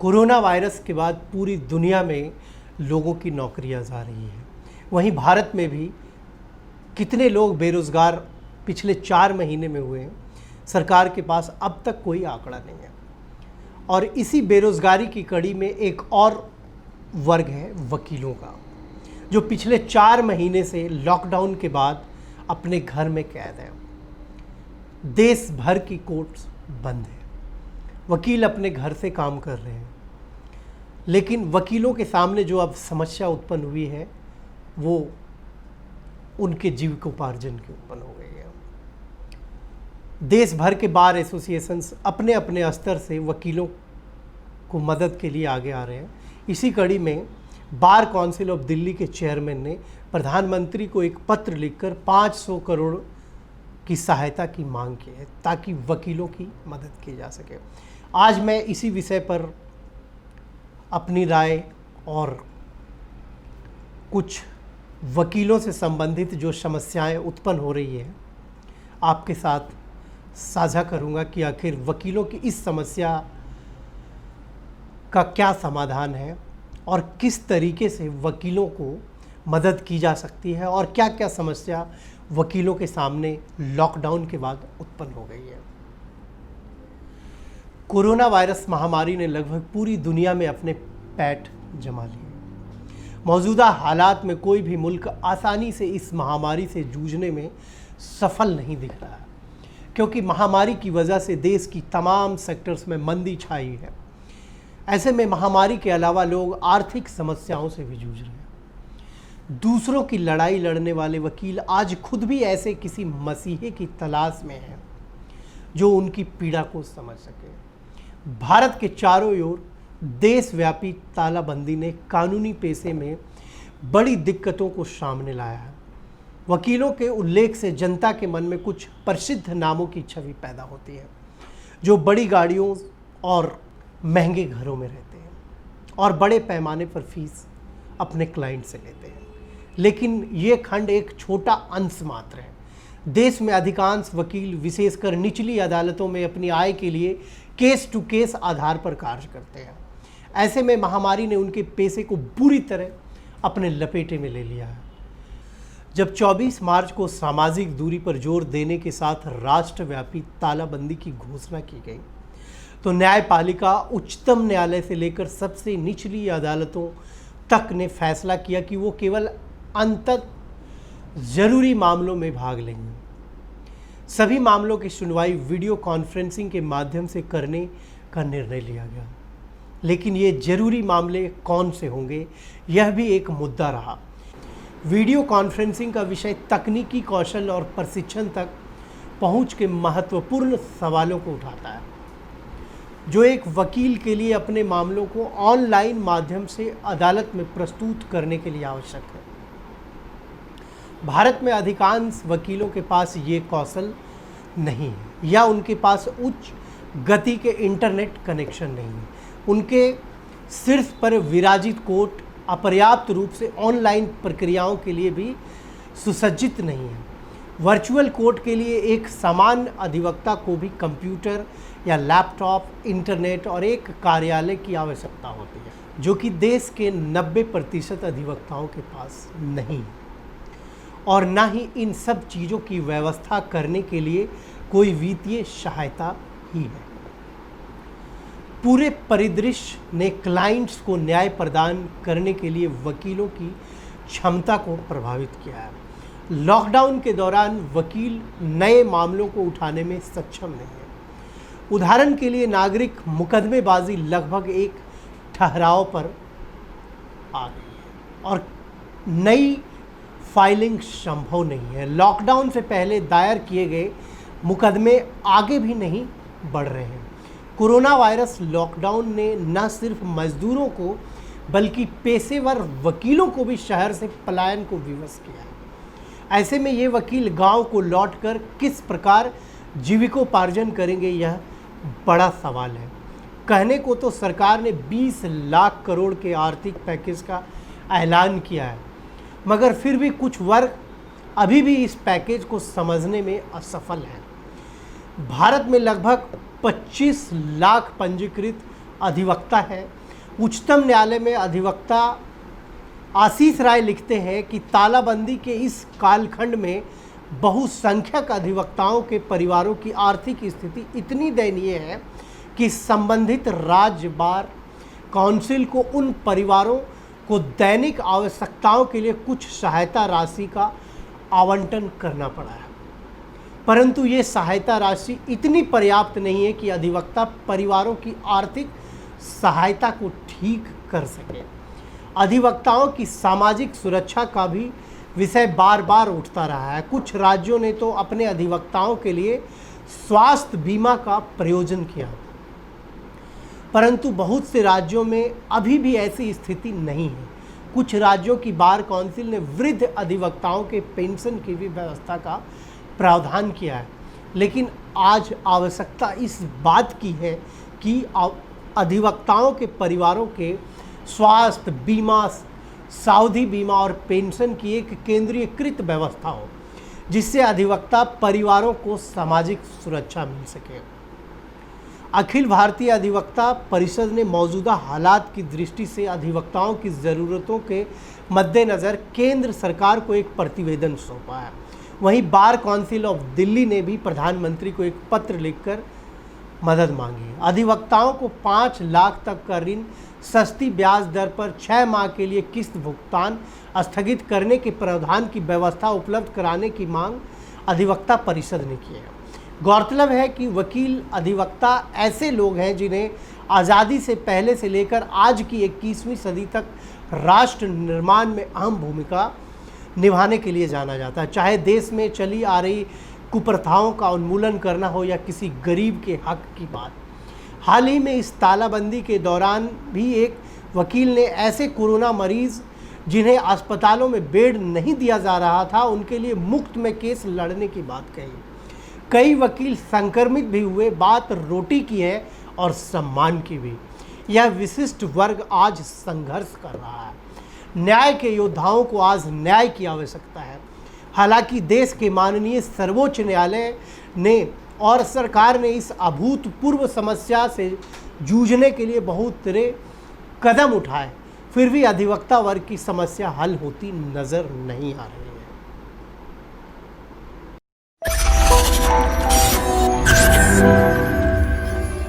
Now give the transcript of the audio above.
Corona virus के बाद पूरी दुनिया में लोगों की नौकरियां जा रही हैं। वहीं भारत में भी कितने लोग बेरोज़गार पिछले 4 महीने में हुए हैं, सरकार के पास अब तक कोई आंकड़ा नहीं है। और इसी बेरोज़गारी की कड़ी में एक और वर्ग है वकीलों का, जो पिछले 4 महीने से लॉकडाउन के बाद अपने घर में कैद हैं। देश भर की कोर्ट्स बंद है, वकील अपने घर से काम कर रहे हैं, लेकिन वकीलों के सामने जो अब समस्या उत्पन्न हुई है वो उनके जीविकोपार्जन की उत्पन्न हो गई है। देश भर के बार एसोसिएशंस अपने अपने स्तर से वकीलों को मदद के लिए आगे आ रहे हैं। इसी कड़ी में बार काउंसिल ऑफ दिल्ली के चेयरमैन ने प्रधानमंत्री को एक पत्र लिखकर 500 करोड़ की सहायता की मांग की है ताकि वकीलों की मदद की जा सके। आज मैं इसी विषय पर अपनी राय और कुछ वकीलों से संबंधित जो समस्याएं उत्पन्न हो रही है आपके साथ साझा करूंगा कि आखिर वकीलों की इस समस्या का क्या समाधान है और किस तरीके से वकीलों को मदद की जा सकती है और क्या क्या समस्या वकीलों के सामने लॉकडाउन के बाद उत्पन्न हो गई है। कोरोना वायरस महामारी ने लगभग पूरी दुनिया में अपने पैठ जमा लिए। मौजूदा हालात में कोई भी मुल्क आसानी से इस महामारी से जूझने में सफल नहीं दिख रहा है, क्योंकि महामारी की वजह से देश की तमाम सेक्टर्स में मंदी छाई है। ऐसे में महामारी के अलावा लोग आर्थिक समस्याओं से भी जूझ रहे हैं। दूसरों की लड़ाई लड़ने वाले वकील आज खुद भी ऐसे किसी मसीहे की तलाश में हैं जो उनकी पीड़ा को समझ सके। भारत के चारों ओर देशव्यापी तालाबंदी ने कानूनी पेशे में बड़ी दिक्कतों को सामने लाया है। वकीलों के उल्लेख से जनता के मन में कुछ प्रसिद्ध नामों की छवि पैदा होती है, जो बड़ी गाड़ियों और महंगे घरों में रहते हैं और बड़े पैमाने पर फीस अपने क्लाइंट से लेते हैं। लेकिन ये खंड एक छोटा अंश मात्र है। देश में अधिकांश वकील विशेषकर निचली अदालतों में अपनी आय के लिए केस टू केस आधार पर कार्य करते हैं। ऐसे में महामारी ने उनके पेशे को बुरी तरह अपने लपेटे में ले लिया है। जब 24 मार्च को सामाजिक दूरी पर जोर देने के साथ राष्ट्रव्यापी तालाबंदी की घोषणा की गई, तो न्यायपालिका उच्चतम न्यायालय से लेकर सबसे निचली अदालतों तक ने फैसला किया कि वो केवल अंतत जरूरी मामलों में भाग लेंगे। सभी मामलों की सुनवाई वीडियो कॉन्फ्रेंसिंग के माध्यम से करने का निर्णय लिया गया। लेकिन ये जरूरी मामले कौन से होंगे, यह भी एक मुद्दा रहा। वीडियो कॉन्फ्रेंसिंग का विषय तकनीकी कौशल और प्रशिक्षण तक पहुंच के महत्वपूर्ण सवालों को उठाता है, जो एक वकील के लिए अपने मामलों को ऑनलाइन माध्यम से अदालत में प्रस्तुत करने के लिए आवश्यक है। भारत में अधिकांश वकीलों के पास ये कौशल नहीं है या उनके पास उच्च गति के इंटरनेट कनेक्शन नहीं है। उनके शीर्ष पर विराजित कोर्ट अपर्याप्त रूप से ऑनलाइन प्रक्रियाओं के लिए भी सुसज्जित नहीं है। वर्चुअल कोर्ट के लिए एक सामान्य अधिवक्ता को भी कंप्यूटर या लैपटॉप, इंटरनेट और एक कार्यालय की आवश्यकता होती है, जो कि देश के 90% अधिवक्ताओं के पास नहीं है। और ना ही इन सब चीज़ों की व्यवस्था करने के लिए कोई वित्तीय सहायता ही है। पूरे परिदृश्य ने क्लाइंट्स को न्याय प्रदान करने के लिए वकीलों की क्षमता को प्रभावित किया है। लॉकडाउन के दौरान वकील नए मामलों को उठाने में सक्षम नहीं है। उदाहरण के लिए नागरिक मुकदमेबाजी लगभग एक ठहराव पर आ गई है और नई फाइलिंग संभव नहीं है। लॉकडाउन से पहले दायर किए गए मुकदमे आगे भी नहीं बढ़ रहे हैं। कोरोना वायरस लॉकडाउन ने न सिर्फ मजदूरों को बल्कि पेशेवर वकीलों को भी शहर से पलायन को विवश किया है। ऐसे में ये वकील गांव को लौटकर किस प्रकार जीविकोपार्जन करेंगे, यह बड़ा सवाल है। कहने को तो सरकार ने 20 लाख करोड़ के आर्थिक पैकेज का ऐलान किया है, मगर फिर भी कुछ वर्ग अभी भी इस पैकेज को समझने में असफल है। भारत में लगभग 25 लाख पंजीकृत अधिवक्ता हैं। उच्चतम न्यायालय में अधिवक्ता आशीष राय लिखते हैं कि तालाबंदी के इस कालखंड में बहुसंख्यक अधिवक्ताओं के परिवारों की आर्थिक स्थिति इतनी दयनीय है कि संबंधित राज्य बार काउंसिल को उन परिवारों को दैनिक आवश्यकताओं के लिए कुछ सहायता राशि का आवंटन करना पड़ा है, परंतु ये सहायता राशि इतनी पर्याप्त नहीं है कि अधिवक्ता परिवारों की आर्थिक सहायता को ठीक कर सके। अधिवक्ताओं की सामाजिक सुरक्षा का भी विषय बार बार उठता रहा है। कुछ राज्यों ने तो अपने अधिवक्ताओं के लिए स्वास्थ्य बीमा का प्रयोजन किया, परंतु बहुत से राज्यों में अभी भी ऐसी स्थिति नहीं है। कुछ राज्यों की बार काउंसिल ने वृद्ध अधिवक्ताओं के पेंशन की भी व्यवस्था का प्रावधान किया है, लेकिन आज आवश्यकता इस बात की है कि अधिवक्ताओं के परिवारों के स्वास्थ्य बीमा, सावधि बीमा और पेंशन की एक केंद्रीयकृत व्यवस्था हो, जिससे अधिवक्ता परिवारों को सामाजिक सुरक्षा मिल सके। अखिल भारतीय अधिवक्ता परिषद ने मौजूदा हालात की दृष्टि से अधिवक्ताओं की ज़रूरतों के मद्देनज़र केंद्र सरकार को एक प्रतिवेदन सौंपा है। वहीं बार काउंसिल ऑफ दिल्ली ने भी प्रधानमंत्री को एक पत्र लिखकर मदद मांगी है। अधिवक्ताओं को 5 लाख तक का ऋण सस्ती ब्याज दर पर 6 माह के लिए किस्त भुगतान स्थगित करने के प्रावधान की व्यवस्था उपलब्ध कराने की मांग अधिवक्ता परिषद ने की है। गौरतलब है कि वकील अधिवक्ता ऐसे लोग हैं जिन्हें आज़ादी से पहले से लेकर आज की 21वीं सदी तक राष्ट्र निर्माण में अहम भूमिका निभाने के लिए जाना जाता है, चाहे देश में चली आ रही कुप्रथाओं का उन्मूलन करना हो या किसी गरीब के हक की बात। हाल ही में इस तालाबंदी के दौरान भी एक वकील ने ऐसे कोरोना मरीज जिन्हें अस्पतालों में बेड नहीं दिया जा रहा था, उनके लिए मुफ्त में केस लड़ने की बात कही। कई वकील संक्रमित भी हुए। बात रोटी की है और सम्मान की भी। यह विशिष्ट वर्ग आज संघर्ष कर रहा है। न्याय के योद्धाओं को आज न्याय की आवश्यकता है। हालांकि देश के माननीय सर्वोच्च न्यायालय ने और सरकार ने इस अभूतपूर्व समस्या से जूझने के लिए बहुत तरह कदम उठाए, फिर भी अधिवक्ता वर्ग की समस्या हल होती नजर नहीं आ रही है।